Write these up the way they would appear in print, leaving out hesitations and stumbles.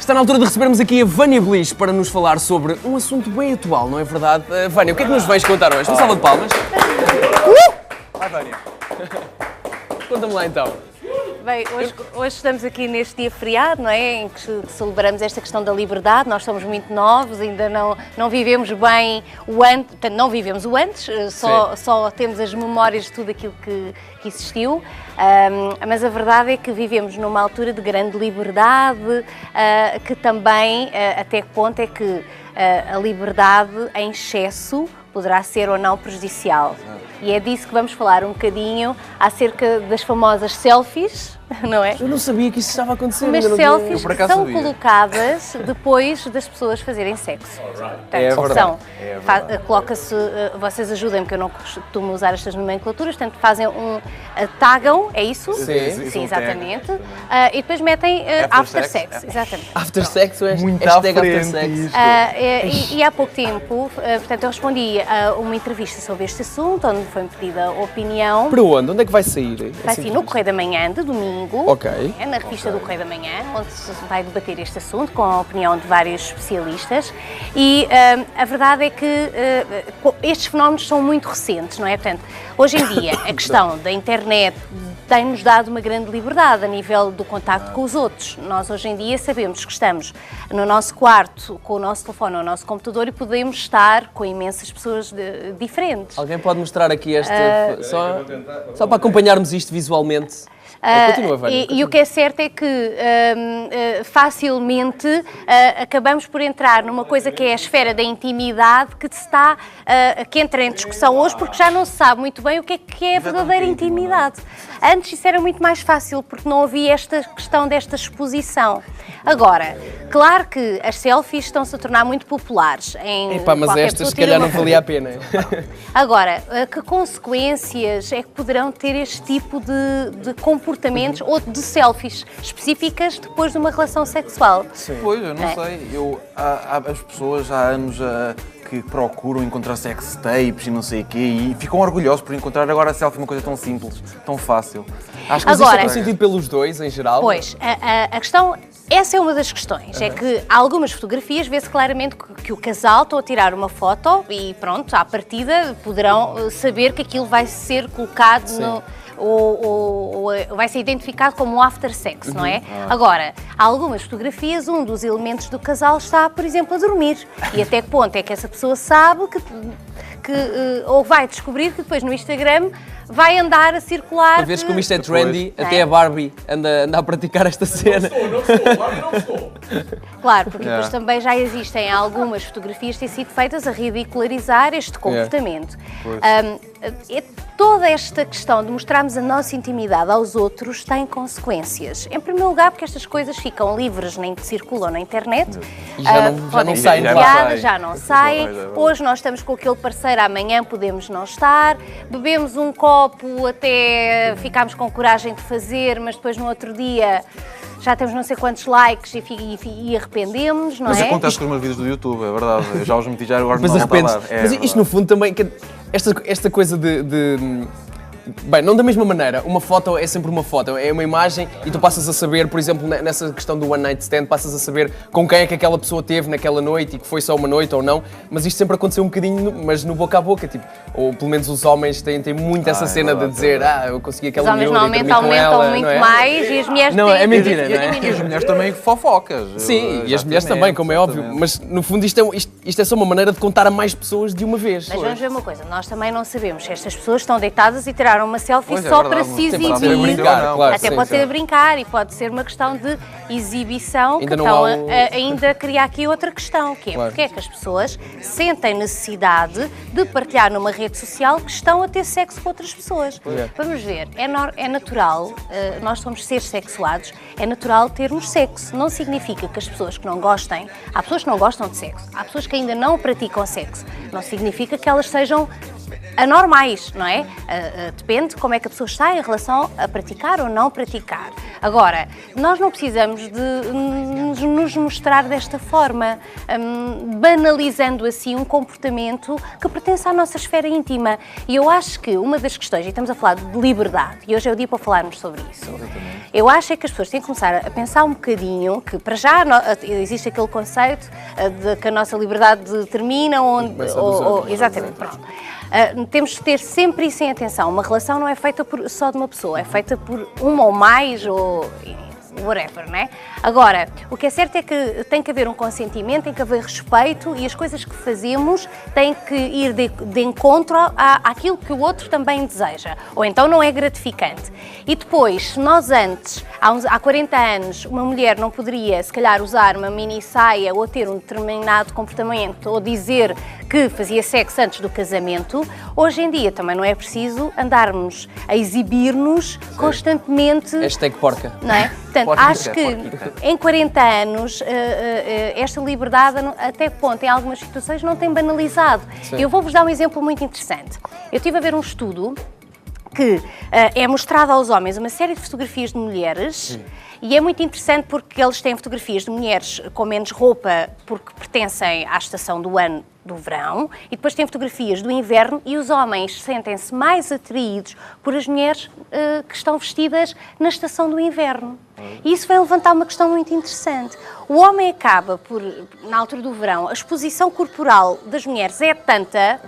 Está na altura de recebermos aqui a Vânia Belis para nos falar sobre um assunto bem atual, não é verdade? Vânia, o que é que nos vais contar hoje? Uma salva de palmas. Vai, Vânia. Conta-me lá então. Bem, hoje estamos aqui neste dia feriado, não é? Em que celebramos esta questão da liberdade. Nós somos muito novos, ainda não vivemos bem o antes, portanto, não vivemos o antes, só temos as memórias de tudo aquilo que existiu. Mas a verdade é que vivemos numa altura de grande liberdade, que também, até que ponto é que a liberdade em excesso poderá ser ou não prejudicial. E é disso que vamos falar um bocadinho, acerca das famosas selfies, não é? Eu não sabia que isso estava a acontecer. Mas selfies por acaso são sabia. colocadas depois das pessoas fazerem sexo. Portanto, É verdade. são, É verdade. coloca-se, vocês ajudem-me, que eu não costumo usar estas nomenclaturas, portanto fazem tagam, é isso? Sim, exatamente. E depois metem after sex, exatamente. After sex, ou Muito hashtag à after frente sex. isto. E há pouco tempo, portanto, eu respondi a uma entrevista sobre este assunto, onde foi-me pedida a opinião. Para onde? Onde é que vai sair? Vai ser no Correio da Manhã, de domingo, Ok. na revista do Correio da Manhã, onde se vai debater este assunto com a opinião de vários especialistas. E a verdade é que estes fenómenos são muito recentes, não é? Portanto, hoje em dia, a questão da internet tem-nos dado uma grande liberdade a nível do contacto com os outros. Nós, hoje em dia, sabemos que estamos no nosso quarto, com o nosso telefone ou o nosso computador e podemos estar com imensas pessoas diferentes. Alguém pode mostrar aqui esta, só para acompanharmos isto visualmente? Continua, Vânia. E o que é certo é que facilmente acabamos por entrar numa coisa que é a esfera da intimidade que entra em discussão hoje, porque já não se sabe muito bem o que é a verdadeira intimidade. Antes isso era muito mais fácil, porque não havia esta questão desta exposição. Agora, claro que as selfies estão-se a tornar muito populares. Epá, mas qualquer estas pessoa se tira calhar uma não valia a pena. Agora, que consequências é que poderão ter este tipo de comportamentos ou de selfies específicas depois de uma relação sexual? Pois, eu não sei. Há as pessoas há anos que procuram encontrar sex tapes e não sei o quê e ficam orgulhosos por encontrar agora a selfie uma coisa tão simples, tão fácil. Acho que Agora- isso é consentido pelos dois, em geral. Pois, a questão, essa é uma das questões, é que há algumas fotografias vê-se claramente que o casal estão a tirar uma foto e pronto, à partida poderão saber que aquilo vai ser colocado ou vai ser identificado como um after sex, não é? Agora, há algumas fotografias, um dos elementos do casal está, por exemplo, a dormir. E até que ponto é que essa pessoa sabe ou vai descobrir que depois no Instagram vai andar a circular. Para veres como isto é trendy, Não é? até a Barbie anda a praticar esta cena. Claro, porque depois também já existem algumas fotografias que têm sido feitas a ridicularizar este comportamento. Toda esta questão de mostrarmos a nossa intimidade aos outros tem consequências. Em primeiro lugar, porque estas coisas ficam livres, nem circulam na internet. E já não podem saem ser de lá. criadas, já não saem. Pois, é verdade. Hoje nós estamos com aquele parceiro, amanhã podemos não estar. Bebemos um copo até ficarmos com coragem de fazer, mas depois no outro dia já temos não sei quantos likes e arrependemos, não Mas é? acontece com os meus vídeos do YouTube, é verdade. Eu já os meti, já agora Mas não de repente. volto a dar. Mas isto no fundo também. Esta coisa de. Bem, não da mesma maneira, uma foto é sempre uma foto, é uma imagem e tu passas a saber, por exemplo, nessa questão do one night stand, passas a saber com quem é que aquela pessoa teve naquela noite e que foi só uma noite ou não, mas isto sempre aconteceu um bocadinho, mas no boca a boca, tipo, ou pelo menos os homens têm muito essa cena verdade, de dizer, eu consegui Os aquela homens miúda e normalmente dormi com ela, aumentam muito não é? mais e as mulheres Não, têm é mentira, não é? E as mulheres também fofocas. Sim, e as mulheres também, como é óbvio, mas no fundo isto é só uma maneira de contar a mais pessoas de uma vez. Mas vamos ver uma coisa, nós também não sabemos se estas pessoas estão deitadas e tiraram uma selfie Pois é só verdade, para se sim, pode ser a exibir. brincar, claro, Até sim, pode sim. ser a brincar e pode ser uma questão de exibição Ainda que não estão há um- ainda a criar aqui outra questão, que é Claro. porque é que as pessoas sentem necessidade de partilhar numa rede social que estão a ter sexo com outras pessoas. Vamos ver, é natural, nós somos seres sexuados, é natural termos sexo. Não significa que as pessoas que não gostem, há pessoas que não gostam de sexo, há pessoas que ainda não praticam sexo, não significa que elas sejam anormais, não é? Depende de como é que a pessoa está em relação a praticar ou não praticar. Agora, nós não precisamos de nos mostrar desta forma, banalizando assim um comportamento que pertence à nossa esfera íntima. E eu acho que uma das questões, e estamos a falar de liberdade, e hoje é o dia para falarmos sobre isso, eu acho é que as pessoas têm que começar a pensar um bocadinho que, para já, existe aquele conceito de que a nossa liberdade termina onde... exatamente, pronto. Temos de ter sempre isso em atenção. Uma relação não é feita só de uma pessoa, é feita por uma ou mais, ou whatever, não é? Agora, o que é certo é que tem que haver um consentimento, tem que haver respeito e as coisas que fazemos têm que ir de encontro àquilo que o outro também deseja. Ou então não é gratificante. E depois, se nós antes, há 40 anos, uma mulher não poderia, se calhar, usar uma mini saia ou ter um determinado comportamento ou dizer que fazia sexo antes do casamento, hoje em dia também não é preciso andarmos a exibir-nos constantemente. Hashtag porca. Não é? Portanto, acho que em 40 anos esta liberdade, até que ponto, em algumas situações, não tem banalizado. Sim. Eu vou-vos dar um exemplo muito interessante. Eu estive a ver um estudo que é mostrado aos homens uma série de fotografias de mulheres. E é muito interessante porque eles têm fotografias de mulheres com menos roupa porque pertencem à estação do ano do verão, e depois têm fotografias do inverno e os homens sentem-se mais atraídos por as mulheres que estão vestidas na estação do inverno. E isso vai levantar uma questão muito interessante. O homem acaba por, na altura do verão, a exposição corporal das mulheres é tanta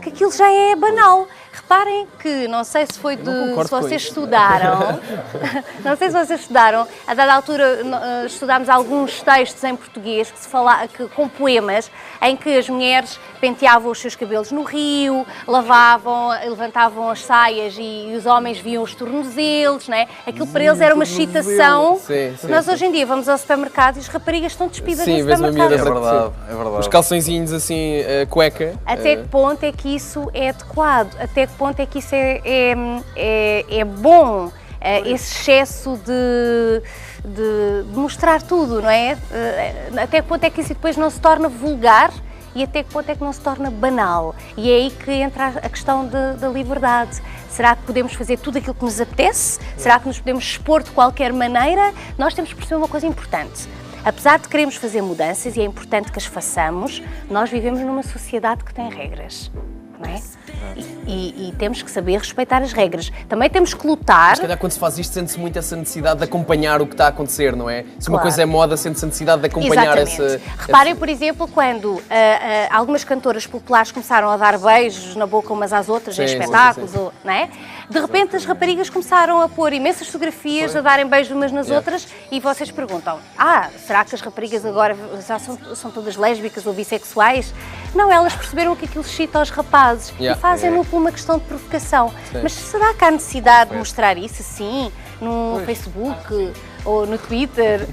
que aquilo já é banal. Reparem que, não sei se foi se vocês estudaram, não sei se vocês estudaram, a dada altura estudámos alguns textos em português com poemas em que as mulheres penteavam os seus cabelos no rio, lavavam, levantavam as saias e os homens viam os tornozelos, né? Aquilo para eles era uma excitação. Sim. Nós hoje em dia vamos ao supermercado e as raparigas estão despidas no supermercado. É verdade, é verdade. Os calçõezinhos assim, cueca. Até que ponto é que isso é adequado? Até que ponto é que isso é bom? Esse excesso de mostrar tudo, não é? Até que ponto é que isso depois não se torna vulgar e até que ponto é que não se torna banal? E é aí que entra a questão da liberdade. Será que podemos fazer tudo aquilo que nos apetece? Será que nos podemos expor de qualquer maneira? Nós temos que perceber uma coisa importante. Apesar de queremos fazer mudanças, e é importante que as façamos, nós vivemos numa sociedade que tem regras, não é? E temos que saber respeitar as regras. Também temos que lutar... Mas, se calhar, quando se faz isto, sente-se muito essa necessidade de acompanhar o que está a acontecer, não é? Se uma coisa é moda, sente-se a necessidade de acompanhar essa... Reparem, por exemplo, quando algumas cantoras populares começaram a dar beijos na boca umas às outras em espetáculos, não é? De repente as raparigas começaram a pôr imensas fotografias, a darem beijos umas nas outras, e vocês perguntam, será que as raparigas agora já são todas lésbicas ou bissexuais? Não, elas perceberam que aquilo excita aos rapazes e fazem-no por uma questão de provocação. Mas será que há necessidade de mostrar isso assim no Facebook ou no Twitter?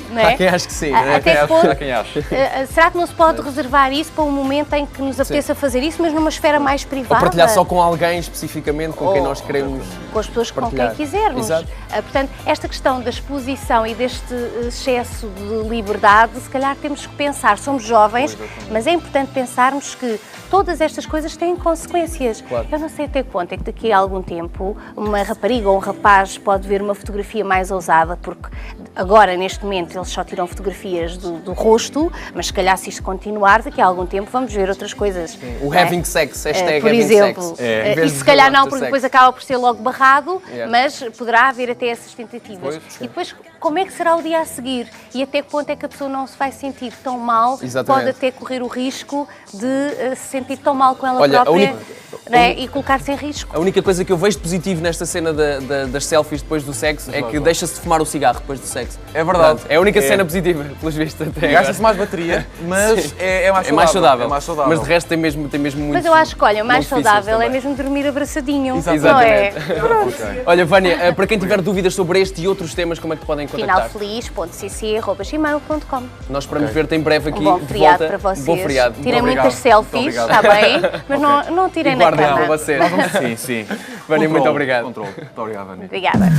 Não é? Há quem acha que sim, há quem acha. Será que não se pode reservar isso para um momento em que nos apeteça fazer isso, mas numa esfera mais privada? Ou partilhar só com alguém especificamente, com quem nós queremos com as pessoas partilhar. Com quem quisermos. Exato. Portanto, esta questão da exposição e deste excesso de liberdade, se calhar temos que pensar, somos jovens, mas é importante pensarmos que todas estas coisas têm consequências. Claro. Eu não sei até que ponto é que daqui a algum tempo uma rapariga ou um rapaz pode ver uma fotografia mais ousada, porque agora, neste momento, eles só tiram fotografias do rosto, mas se calhar se isto continuar, daqui a algum tempo vamos ver outras coisas. O having sex, hashtag por having exemplo, sex. E se calhar não, porque depois acaba por ser logo barrado, mas poderá haver até essas tentativas. E depois, como é que será o dia a seguir? E até que ponto é que a pessoa não se vai sentir tão mal, pode até correr o risco de se sentir tão mal com ela própria e colocar-se em risco. A única coisa que eu vejo positivo nesta cena das selfies depois do sexo é que deixa-se de fumar o cigarro depois do sexo. É verdade. É a única cena positiva, pelos vistos até agora. Gasta-se mais bateria, mas é mais saudável. Mas de resto tem mesmo muito... Mas eu acho que, olha, o mais saudável é mesmo dormir abraçadinho. Exatamente. Não é? Olha, Vânia, para quem tiver dúvidas sobre este e outros temas, como é que te podem contactar? finalfeliz.cc@gmail.com. Nós esperamos ver-te em breve aqui Um bom de feriado volta. para vocês. Bom feriado. Tirem muitas selfies, está bem? Mas não tirem na cama. Para vocês. Sim. Vânia, muito obrigado. Controle. Muito obrigado, Vânia. Obrigada.